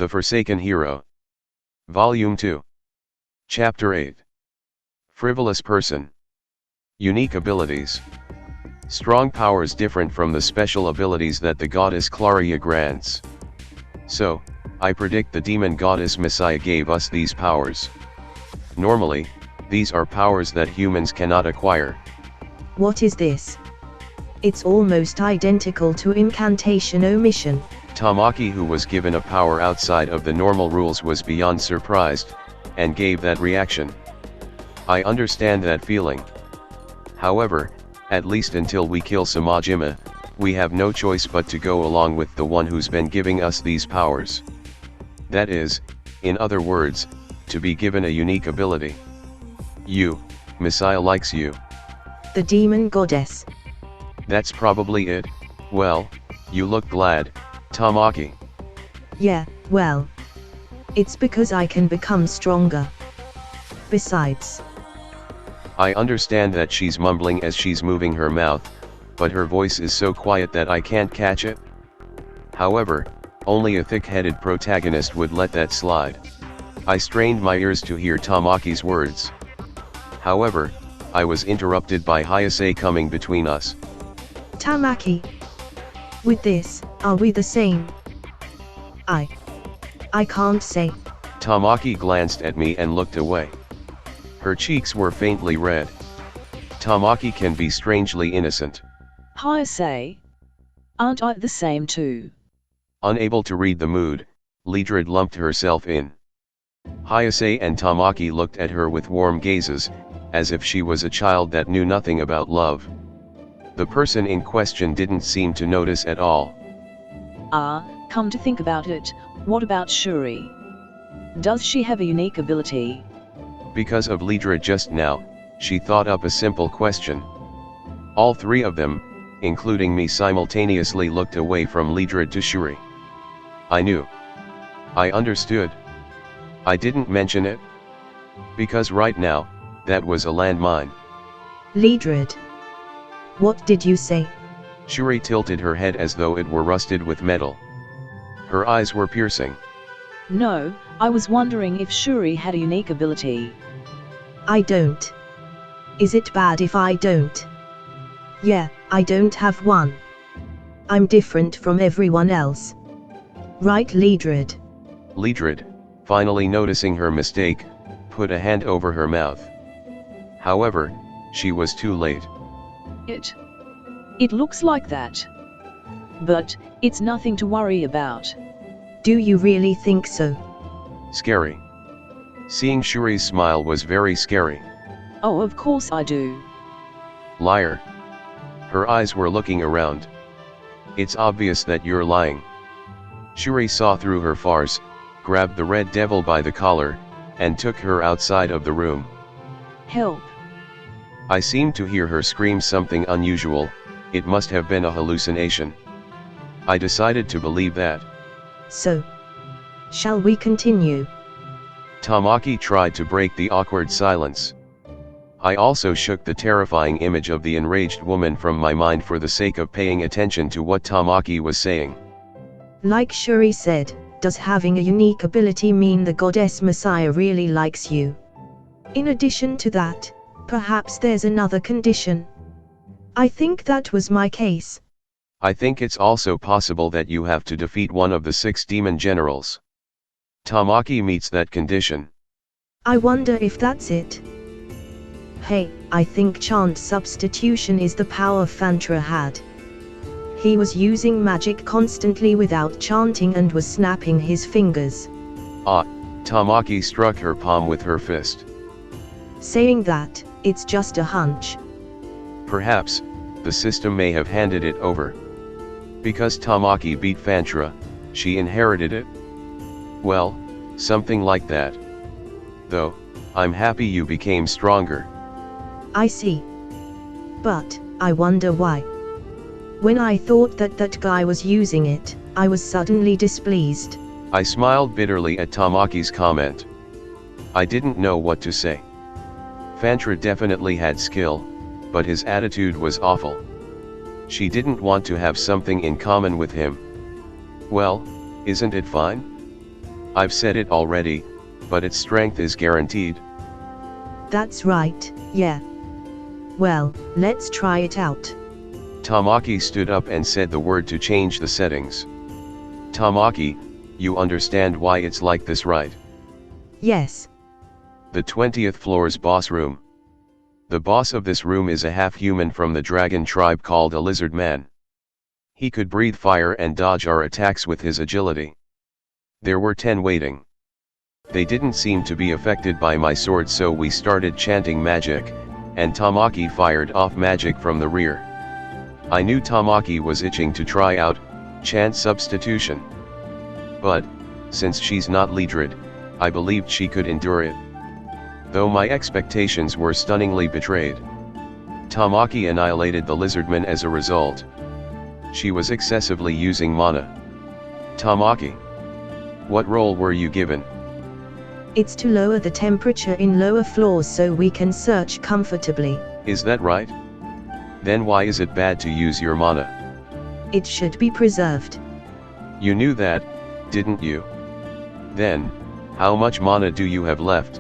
The Forsaken Hero. Volume 2. Chapter 8. Frivolous Person. Unique Abilities. Strong powers different from the special abilities that the goddess Claria grants. So, I predict the demon goddess Messiah gave us these powers. Normally, these are powers that humans cannot acquire. What is this? It's almost identical to incantation omission. Tamaki, who was given a power outside of the normal rules, was beyond surprised, and gave that reaction. I understand that feeling. However, at least until we kill Samajima, we have no choice but to go along with the one who's been giving us these powers. That is, in other words, to be given a unique ability. You, Messiah likes you. The demon goddess. That's probably it. Well, you look glad, Tamaki. Yeah, well. It's because I can become stronger. Besides. I understand that she's mumbling as she's moving her mouth, but her voice is so quiet that I can't catch it. However, only a thick-headed protagonist would let that slide. I strained my ears to hear Tamaki's words. However, I was interrupted by Hayase coming between us. Tamaki. With this, are we the same? I can't say. Tamaki glanced at me and looked away. Her cheeks were faintly red. Tamaki can be strangely innocent. Hayase. Aren't I the same too? Unable to read the mood, Lidrid lumped herself in. Hayase and Tamaki looked at her with warm gazes, as if she was a child that knew nothing about love. The person in question didn't seem to notice at all. Come to think about it, what about Shuri? Does she have a unique ability? Because of Lidrid just now, she thought up a simple question. All three of them, including me, simultaneously looked away from Lidrid to Shuri. I knew. I understood. I didn't mention it. Because right now, that was a landmine. Lidrid. What did you say? Shuri tilted her head as though it were rusted with metal. Her eyes were piercing. No, I was wondering if Shuri had a unique ability. I don't. Is it bad if I don't? Yeah, I don't have one. I'm different from everyone else. Right, Lidrid? Lidrid, finally noticing her mistake, put a hand over her mouth. However, she was too late. It looks like that. But, it's nothing to worry about. Do you really think so? Scary. Seeing Shuri's smile was very scary. Oh, of course I do. Liar. Her eyes were looking around. It's obvious that you're lying. Shuri saw through her farce, grabbed the red devil by the collar, and took her outside of the room. Help. I seemed to hear her scream something unusual. It must have been a hallucination. I decided to believe that. So, shall we continue? Tamaki tried to break the awkward silence. I also shook the terrifying image of the enraged woman from my mind for the sake of paying attention to what Tamaki was saying. Like Shuri said, does having a unique ability mean the goddess Messiah really likes you? In addition to that, perhaps there's another condition. I think that was my case. I think it's also possible that you have to defeat one of the 6 demon generals. Tamaki meets that condition. I wonder if that's it. Hey, I think chant substitution is the power Fantra had. He was using magic constantly without chanting and was snapping his fingers. Tamaki struck her palm with her fist. Saying that, it's just a hunch. Perhaps, the system may have handed it over. Because Tamaki beat Fantra, she inherited it? Well, something like that. Though, I'm happy you became stronger. I see. But, I wonder why. When I thought that that guy was using it, I was suddenly displeased. I smiled bitterly at Tamaki's comment. I didn't know what to say. Fantra definitely had skill, but his attitude was awful. She didn't want to have something in common with him. Well, isn't it fine? I've said it already, but its strength is guaranteed. That's right, yeah. Well, let's try it out. Tamaki stood up and said the word to change the settings. Tamaki, you understand why it's like this, right? Yes. The 20th floor's boss room. The boss of this room is a half-human from the dragon tribe called a lizard man. He could breathe fire and dodge our attacks with his agility. There were 10 waiting. They didn't seem to be affected by my sword, so we started chanting magic, and Tamaki fired off magic from the rear. I knew Tamaki was itching to try out chant substitution. But, since she's not Leadred, I believed she could endure it. Though my expectations were stunningly betrayed. Tamaki annihilated the lizardman as a result. She was excessively using mana. Tamaki, what role were you given? It's to lower the temperature in lower floors so we can search comfortably. Is that right? Then why is it bad to use your mana? It should be preserved. You knew that, didn't you? Then, how much mana do you have left?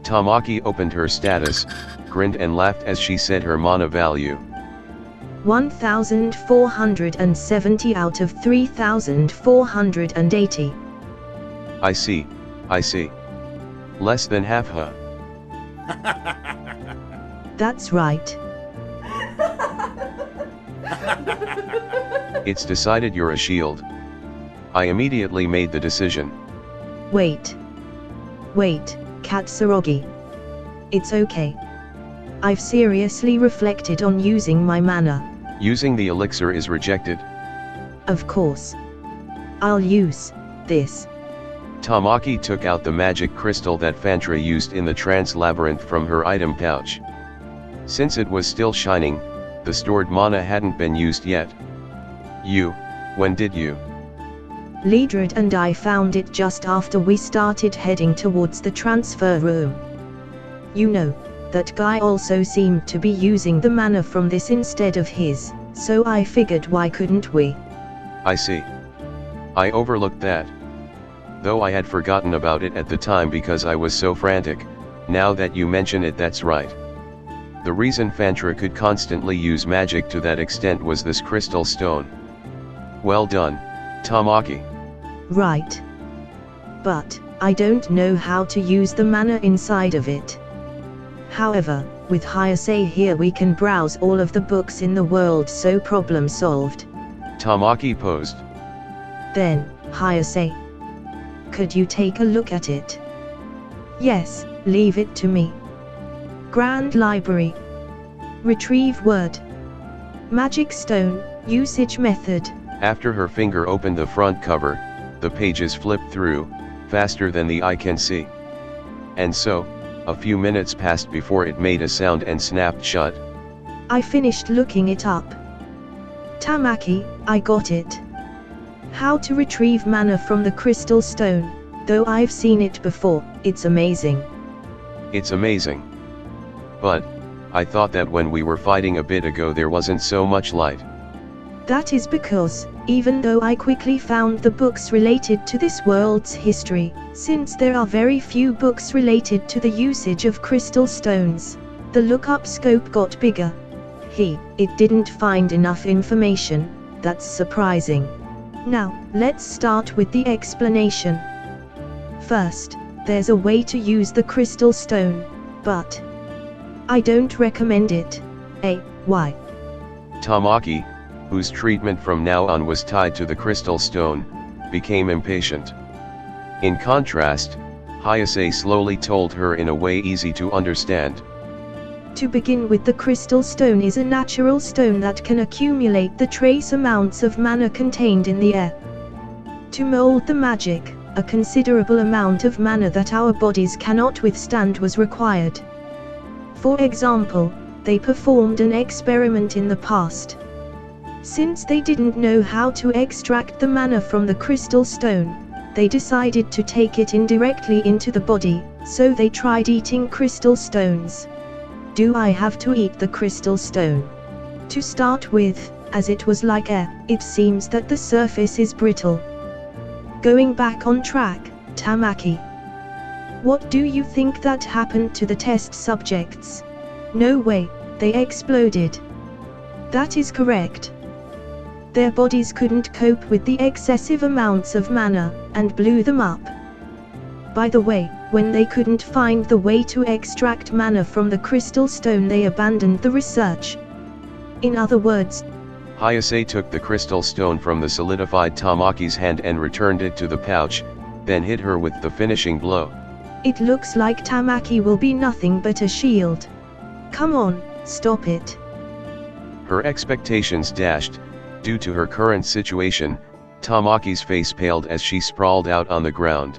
Tamaki opened her status, grinned and laughed as she said her mana value. 1,470 out of 3,480. I see. Less than half, huh? That's right. It's decided you're a shield. I immediately made the decision. Wait, Katsurogi. It's okay. I've seriously reflected on using my mana. Using the elixir is rejected. Of course. I'll use this. Tamaki took out the magic crystal that Fantra used in the trance labyrinth from her item pouch. Since it was still shining, the stored mana hadn't been used yet. When did you? Leadred and I found it just after we started heading towards the transfer room. You know, that guy also seemed to be using the mana from this instead of his, so I figured why couldn't we? I see. I overlooked that. Though I had forgotten about it at the time because I was so frantic. Now that you mention it, that's right. The reason Fantra could constantly use magic to that extent was this crystal stone. Well done, Tamaki. Right. But, I don't know how to use the mana inside of it. However, with Hayase here we can browse all of the books in the world, so problem solved. Tamaki posed. Then, Hayase, could you take a look at it? Yes, leave it to me. Grand Library. Retrieve word. Magic stone, usage method. After her finger opened the front cover, the pages flipped through, faster than the eye can see. And so, a few minutes passed before it made a sound and snapped shut. I finished looking it up. Tamaki, I got it. How to retrieve mana from the crystal stone. Though I've seen it before, it's amazing. It's amazing. But, I thought that when we were fighting a bit ago there wasn't so much light. That is because, even though I quickly found the books related to this world's history, since there are very few books related to the usage of crystal stones, the lookup scope got bigger. It didn't find enough information. That's surprising. Now, let's start with the explanation. First, there's a way to use the crystal stone, but I don't recommend it. Why? Tamaki, whose treatment from now on was tied to the crystal stone, became impatient. In contrast, Hayase slowly told her in a way easy to understand. To begin with, the crystal stone is a natural stone that can accumulate the trace amounts of mana contained in the air. To mold the magic, a considerable amount of mana that our bodies cannot withstand was required. For example, they performed an experiment in the past. Since they didn't know how to extract the mana from the crystal stone, they decided to take it indirectly into the body, so they tried eating crystal stones. Do I have to eat the crystal stone? To start with, as it was like air, it seems that the surface is brittle. Going back on track, Tamaki. What do you think that happened to the test subjects? No way, they exploded. That is correct. Their bodies couldn't cope with the excessive amounts of mana, and blew them up. By the way, when they couldn't find the way to extract mana from the crystal stone, they abandoned the research. In other words, Hayase took the crystal stone from the solidified Tamaki's hand and returned it to the pouch, then hit her with the finishing blow. it looks like Tamaki will be nothing but a shield. Come on, stop it. Her expectations dashed. Due to her current situation, Tamaki's face paled as she sprawled out on the ground.